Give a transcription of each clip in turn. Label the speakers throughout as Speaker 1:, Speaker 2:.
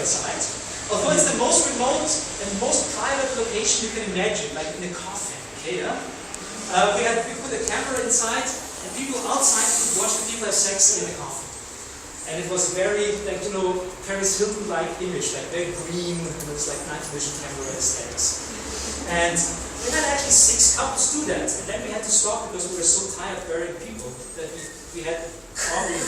Speaker 1: inside. Although it's the most remote and most private location you can imagine, like in a coffin. Okay, yeah? We put a camera inside, and people outside could watch the people have sex in the coffin. And it was very, like, you know, Paris Hilton-like image, like very green, and it was like night vision camera aesthetics. And we had actually 6 couples do that, and then we had to stop because we were so tired of burying people that we had probably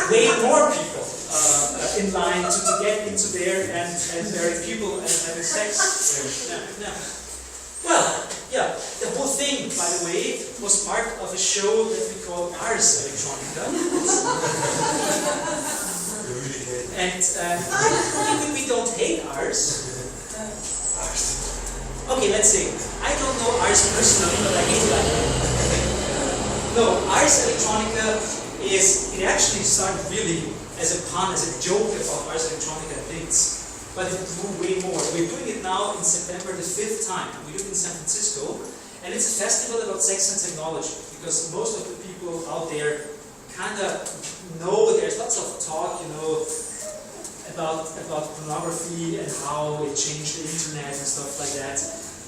Speaker 1: way more people in line to get into there and bury people and having sex there. Yeah. Well, yeah, the whole thing, by the way, was part of a show that we call Ars Electronica. And we don't hate Ars. Okay, let's see. I don't know Ars personally, but I hate it. No, Ars Electronica it actually started really as a pun, as a joke about Ars Electronica things. But it grew way more. We're doing it now in September the 5th time. We do it in San Francisco. And it's a festival about sex and technology. Because most of the people out there kind of know there's lots of talk, you know, about pornography and how it changed the internet and stuff like that.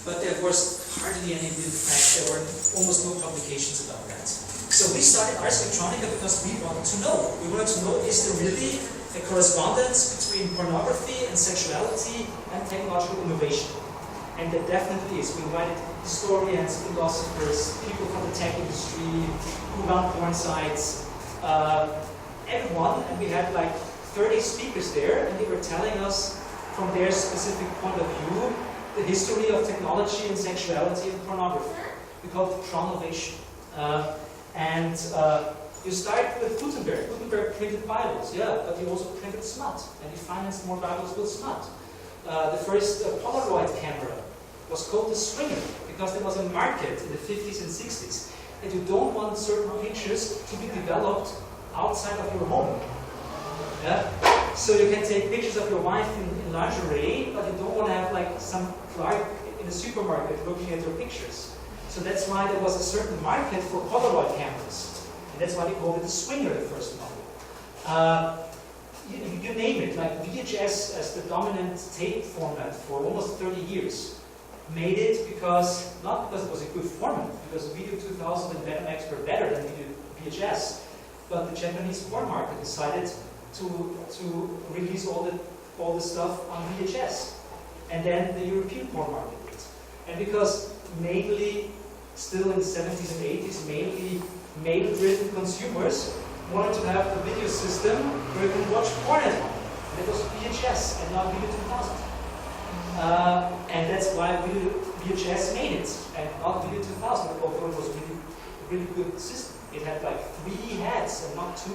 Speaker 1: But there was hardly any real fact. There were almost no publications about that. So we started Ars Electronica because we wanted to know. We wanted to know, is there really a correspondence between pornography and sexuality and technological innovation? And there definitely is. We invited historians, philosophers, people from the tech industry, who run porn sites, everyone, and we had like 30 speakers there, and they were telling us from their specific point of view the history of technology and sexuality and pornography. We call it Tronovation. You start with Gutenberg. Gutenberg printed Bibles, yeah, but he also printed smut, and he financed more Bibles with smut. The first Polaroid camera was called the Swinger, because there was a market in the 50s and 60s, and you don't want certain pictures to be developed outside of your home. Yeah? So you can take pictures of your wife in lingerie, but you don't want to have like some clerk in the supermarket looking at your pictures. So that's why there was a certain market for Polaroid cameras. And that's why they called it the Swinger, the first model. You name it, like VHS as the dominant tape format for almost 30 years. Made it because, not because it was a good format, because Video 2000 and Betamax were better than VHS, but the Japanese porn market decided to release all the stuff on VHS. And then the European porn market did. And because mainly, still in the 70s and 80s, mainly male-driven consumers wanted to have a video system where you can watch porn at home. And it was VHS and not Video 2000. And that's why VHS made it, and not Video 2000, although it was a really good system. It had like 3 heads and not 2,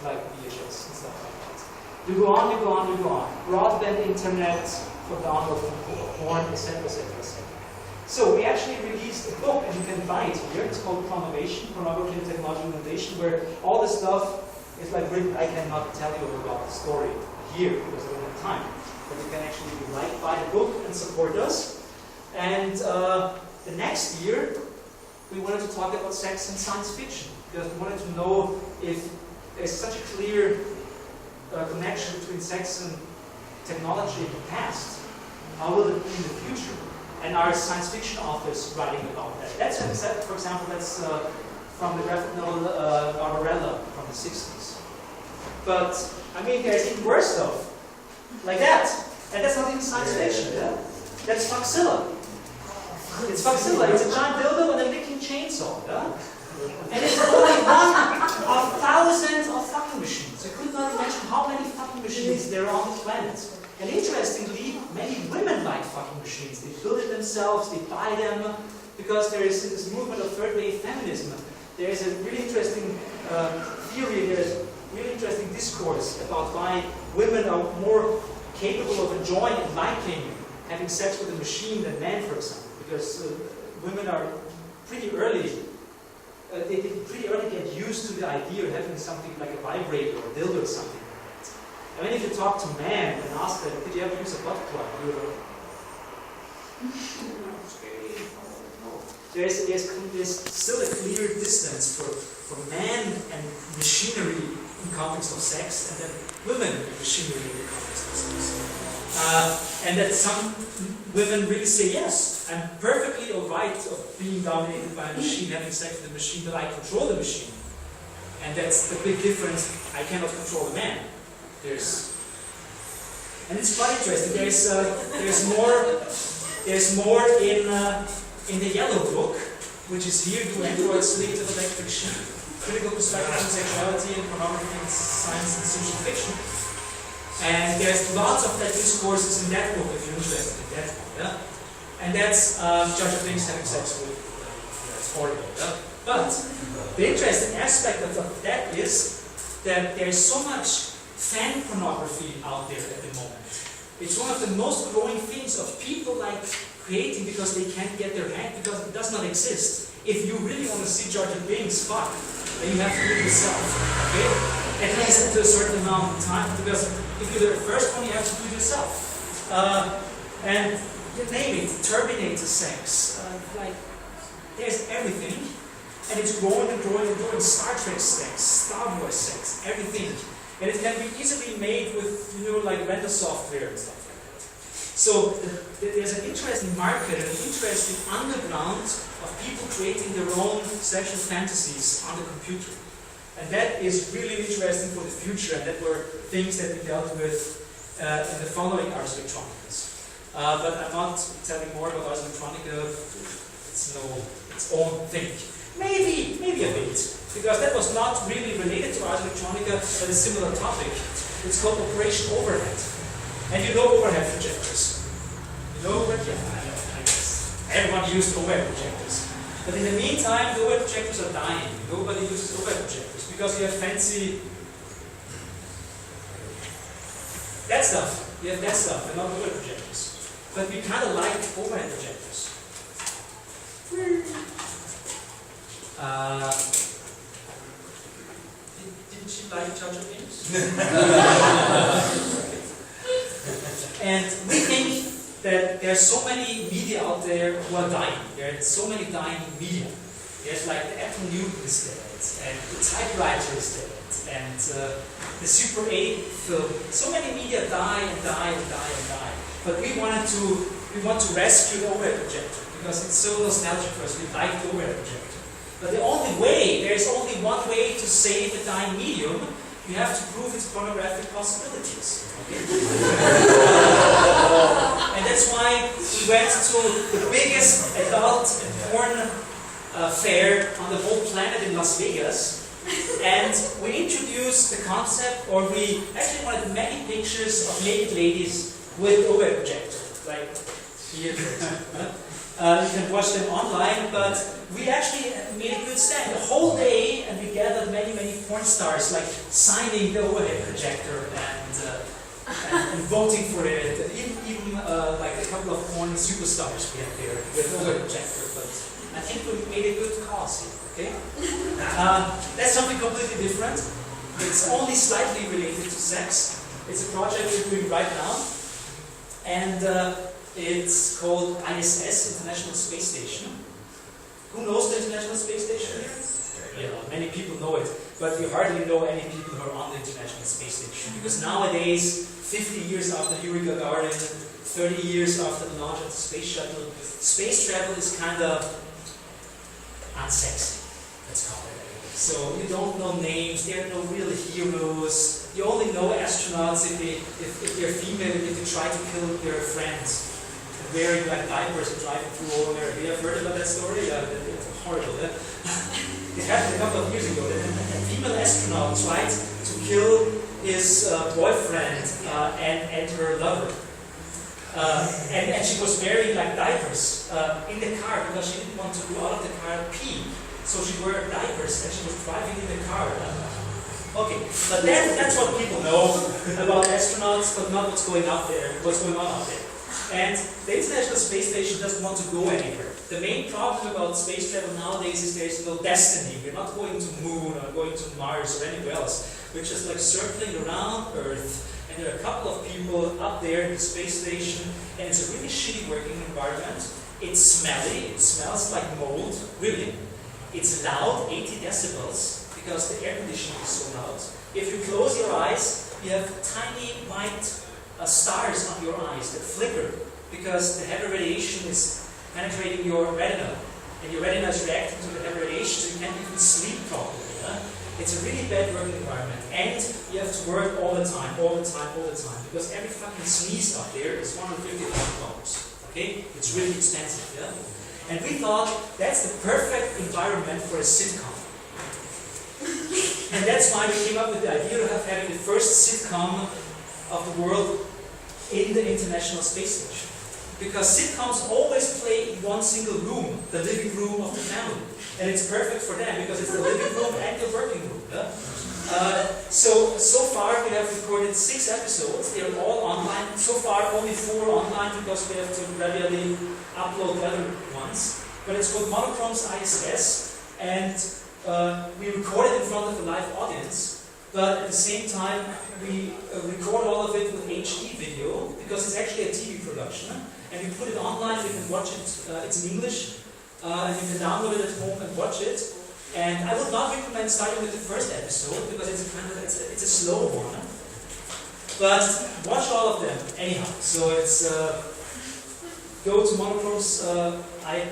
Speaker 1: like VHS and stuff like that. You go on, you go on, you go on. Broadband internet for download from porn, etc., etc., etc. So we actually released a book, and you can buy it here. It's called Tronovation, Pornography and Technological Innovation, where all the stuff is like written. I cannot tell you about the story here because I don't have time. But you can actually buy the book and support us. And the next year, we wanted to talk about sex and science fiction, because we wanted to know if there's such a clear connection between sex and technology in the past. How will it be in the future? And are science fiction authors writing about that? That's, for example, that's from the graphic novel Barbarella from the 60s. But, I mean, there's even worse stuff. Like that. And that's not even science fiction, yeah? That's Foxilla. It's Foxilla. It's a giant dildo and a licking chainsaw, yeah? And it's only one of thousands of fucking machines. I could not imagine how many fucking machines there are on the planet. And interestingly, many women like fucking machines. They build it themselves, they buy them, because there is this movement of third-wave feminism. There is a really interesting theory, there is really interesting discourse about why women are more capable of enjoying and liking having sex with a machine than men, for example. Because women are pretty early, they pretty early get used to the idea of having something like a vibrator or a dildo or something. I mean, if you talk to men and ask them, did you ever use a butt plug? there's still a clear distance for man and machinery in context of sex, and then women and machinery in the context of sex. And that some women really say, yes, I'm perfectly alright of being dominated by a machine, having sex with a machine, but I control the machine. And that's the big difference. I cannot control a man. And it's quite interesting. There's more in the yellow book, which is here. Do androids lead to electric sheep? Critical perspective on sexuality and pornography in science and social fiction. And there's lots of that discourses in that book if you're interested in that one. Yeah? And that's Jar Binks having sex with that's horrible. Yeah? But the interesting aspect of that is that there's so much fan pornography out there at the moment. It's one of the most growing things of people like creating because they can't get their hand, because it does not exist. If you really want to see Jar Binks fuck, then you have to do it yourself. Okay? At least to a certain amount of time, because if you're the first one, you have to do it yourself. And you name it, Terminator sex, like there's everything, and it's growing and growing and growing. Star Trek sex, Star Wars sex, everything. And it can be easily made with, like render software and stuff like that. So there's an interesting market, an interesting underground of people creating their own sexual fantasies on the computer. And that is really interesting for the future, and that were things that we dealt with in the following Ars Electronicas. But I'm not telling more about Ars Electronica. It's its own thing. Maybe a bit. Because that was not really related to Ars Electronica, but a similar topic. It's called Operation Overhead. And you know overhead projectors. You know overhead? Yeah, I guess. Everyone used overhead projectors. But in the meantime, the overhead projectors are dying. Nobody uses overhead projectors because you have fancy... that stuff. You have that stuff, and not overhead projectors. But we kind of like overhead projectors. Didn't she like Jar Binks? And we think that there's so many media out there who are dying. There are so many dying media. There's like the Apple Newton is dead, and the typewriter is dead, and the Super 8 film. So many media die and die and die and die. But we want to rescue the overhead projector because it's so nostalgic for us. We like the overhead projector. But the only way, there's only one way to save a dying medium. You have to prove its pornographic possibilities. Okay? And that's why we went to the biggest adult porn fair on the whole planet in Las Vegas. And we introduced the concept, or we actually wanted many pictures of naked ladies with overhead projector. Like here. You can watch them online, but we actually made a good stand the whole day, and we gathered many porn stars, like signing the overhead projector and voting for it. Even like a couple of porn superstars we had there with overhead projector. But I think we made a good cause here. Okay, that's something completely different. It's only slightly related to sex. It's a project we're doing right now, and. It's called ISS, International Space Station. Who knows the International Space Station here? Yeah, many people know it, but you hardly know any people who are on the International Space Station. Because nowadays, 50 years after Yuri Gagarin, 30 years after the launch of the space shuttle, space travel is kind of unsexy, let's call it. So you don't know names, there are no real heroes. You only know astronauts if they're female, if they try to kill their friends. Wearing like diapers and driving through all America. You have heard about that story? Yeah, it's horrible. Yeah? It happened a couple of years ago. A female astronaut tried to kill his boyfriend and her lover. And she was wearing like diapers in the car because she didn't want to go out of the car and pee. So she wore diapers and she was driving in the car. Okay, but that's what people know about astronauts, but not what's going on out there. And the International Space Station doesn't want to go anywhere. The main problem about space travel nowadays is there's no destiny. We're not going to Moon or going to Mars or anywhere else. We're just like circling around Earth, and there are a couple of people up there in the space station, and it's a really shitty working environment. It's smelly, it smells like mold, really. It's loud, 80 decibels, because the air conditioning is so loud. If you close your eyes, you have tiny white stars on your eyes that flicker, because the heavy radiation is penetrating your retina, and your retina is reacting to the heavy radiation, so you can't even sleep properly. Yeah? It's a really bad working environment, and you have to work all the time, because every fucking sneeze up there is $150,000. Okay, it's really expensive. Yeah, and we thought that's the perfect environment for a sitcom, and that's why we came up with the idea of having the first sitcom of the world in the International Space Station. Because sitcoms always play in one single room, the living room of the family. And it's perfect for them because it's the living room and the working room. Yeah? So far we have recorded 6 episodes. They're all online. So far only 4 online because we have to regularly upload the other ones. But it's called monochrom ISS, and we record it in front of a live audience. But at the same time, we record all of it with HD video because it's actually a TV production. And we put it online, you can watch it, it's in English, and you can download it at home and watch it. And I would not recommend starting with the first episode because it's a slow one. But watch all of them anyhow. So it's go to monochrom's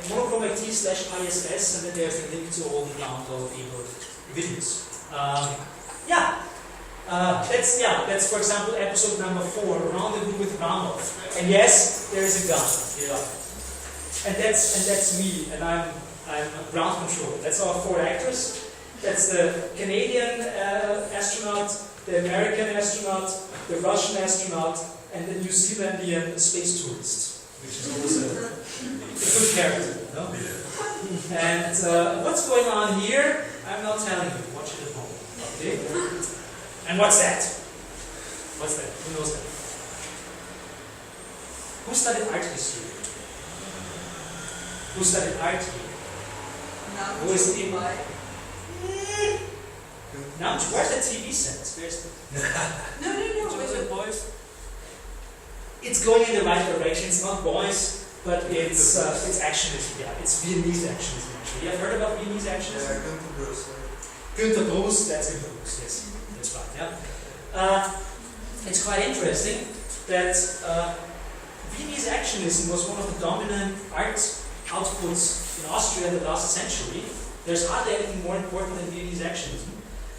Speaker 1: monochrom IT/ISS, and then there's a link to all the downloadable videos. That's for example episode number 4, Rendezvous with Ramos. And yes, there is a gun. Yeah. And that's me, and I'm ground control. That's our 4 actors. That's the Canadian astronaut, the American astronaut, the Russian astronaut, and the New Zealandian space tourist, which is always a good character. No? And what's going on here? I'm not telling you. Watch it at home. Okay. And what's that? What's that? Who knows that? Who studied art history? Who studied art here? Who is in my? Now, where's the TV set? No. Where's the boys? It's going in the right direction. It's not boys, but it's actionism. Yeah, it's Viennese actionism. Actually, you have heard about Viennese actionism? Yeah, Günter Bruce. That's Günter Bruce. Yes. That's right, yeah. It's quite interesting that Viennese actionism was one of the dominant art outputs in Austria in the last century. There's hardly anything more important than Viennese actionism.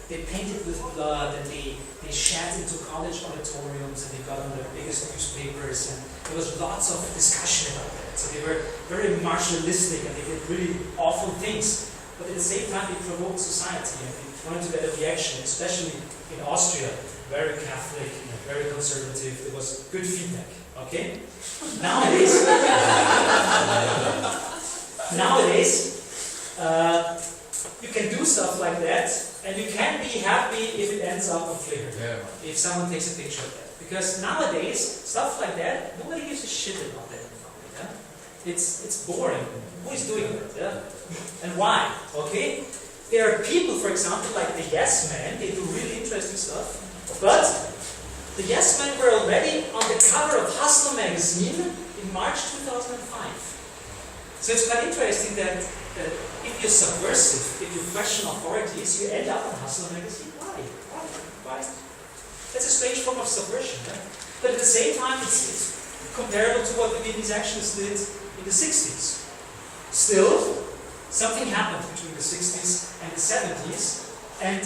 Speaker 1: They painted with blood, and they shat into college auditoriums, and they got on the biggest newspapers, and there was lots of discussion about that. So they were very martialistic, and they did really awful things. But at the same time, they provoked society, and they wanted to get a reaction, especially in Austria, very Catholic, very conservative. There was good feedback. Okay? Nowadays, you can do stuff like that, and you can be happy if it ends up on Flickr. Yeah. If someone takes a picture of that. Because nowadays, stuff like that, nobody gives a shit about that. Yeah? It's boring. Who is doing that? Yeah? And why? Okay? There are people, for example, like the Yes Men, they do really interesting stuff, but the Yes Men were already on the cover of Hustler magazine in March 2005. So it's quite interesting that if you're subversive, if you question authorities, you end up on Hustler magazine. Why? That's a strange form of subversion. Right? But at the same time, it's comparable to what the Viennese actionists did in the 60s. Still, something happened between the 60s and the 70s, and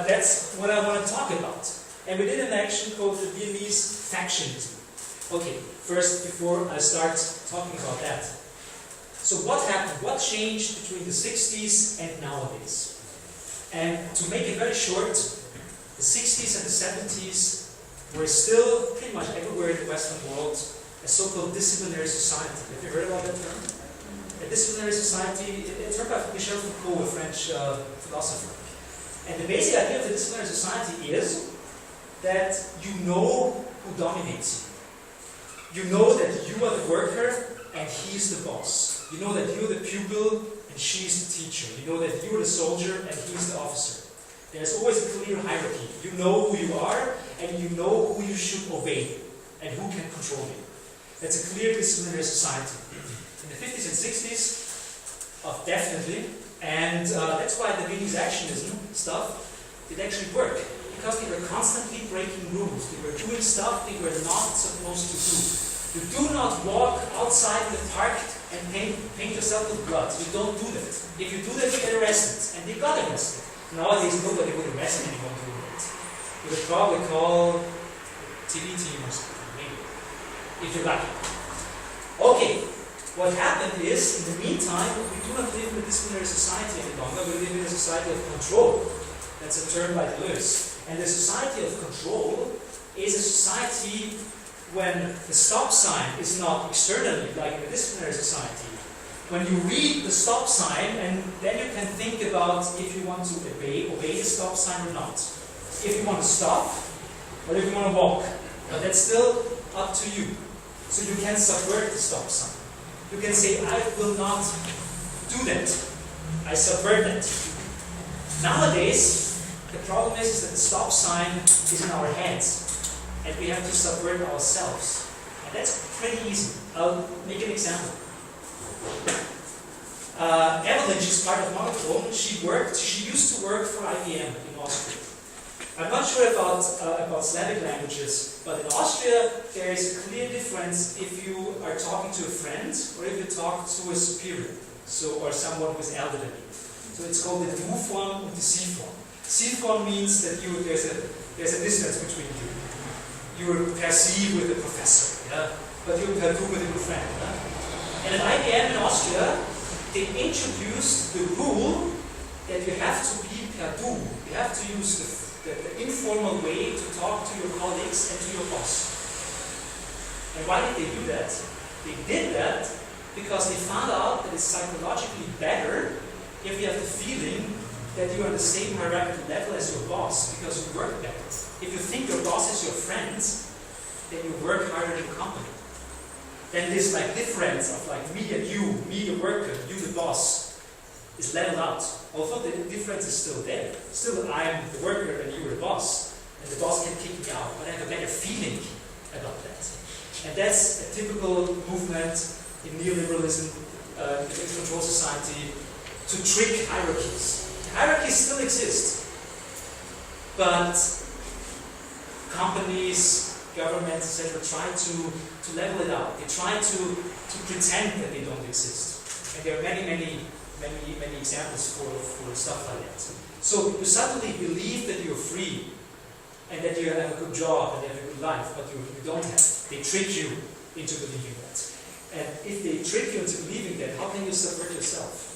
Speaker 1: that's what I want to talk about. And we did an action called the Viennese factionism. Okay, first, before I start talking about that. So what happened? What changed between the 60s and nowadays? And to make it very short, the 60s and the 70s were still pretty much everywhere in the Western world a so-called disciplinary society. Have you heard about that term? A disciplinary society, it's termed by Michel Foucault, a French philosopher. And the basic idea of the disciplinary society is that you know who dominates you. You know that you are the worker and he's the boss. You know that you're the pupil and she's the teacher. You know that you're the soldier and he's the officer. There's always a clear hierarchy. You know who you are and you know who you should obey and who can control you. That's a clear disciplinary society. In the 50s and 60s, definitely, and that's why the Viennese actionism stuff did actually work, because they were constantly breaking rules. They were doing stuff they were not supposed to do. You do not walk outside the park and paint yourself with blood. You don't do that. If you do that, you get arrested. And they got arrested. Nowadays, nobody would arrest anyone doing that. You would probably call TV team or something, maybe, if you're lucky. Okay, what happened is, in the meantime, we do not live in a disciplinary society any longer. We live in a society of control. That's a term by Deleuze. And the society of control is a society when the stop sign is not externally, like in a disciplinary society. When you read the stop sign, and then you can think about if you want to obey the stop sign or not. If you want to stop, or if you want to walk. Now that's still up to you. So you can subvert the stop sign. You can say, I will not do that. I subvert that. Nowadays, the problem is that the stop sign is in our heads. And we have to subvert ourselves. And that's pretty easy. I'll make an example. Evelyn, she's part of monochrom. She used to work for IBM in Austria. I'm not sure about Slavic languages, but in Austria there is a clear difference if you are talking to a friend or if you talk to a superior, or someone who is elder than you. So it's called the Du-form and the Sie-form. Sie-form means that there's a distance between you. You perceive with the professor, yeah? But you per du with your friend. Yeah? And at IBM in Austria, they introduced the rule that you have to be per du. You have to use the informal way to talk to your colleagues and to your boss. And why did they do that? They did that because they found out that it's psychologically better if you have the feeling that you are on the same hierarchical level as your boss, because you work better. If you think your boss is your friend, then you work harder in the company. Then this difference of me and you, me the worker, you the boss, is leveled out. Although the difference is still there. Still I'm the worker and you the boss. And the boss can kick me out, but I have a better feeling about that. And that's a typical movement in neoliberalism, in control society, to trick hierarchies. Hierarchies still exist, but companies, governments, etc. try to level it out. They try to pretend that they don't exist. And there are many examples for stuff like that. So you suddenly believe that you're free and that you have a good job and you have a good life, but you don't have it. They trick you into believing that. And if they trick you into believing that, how can you subvert yourself?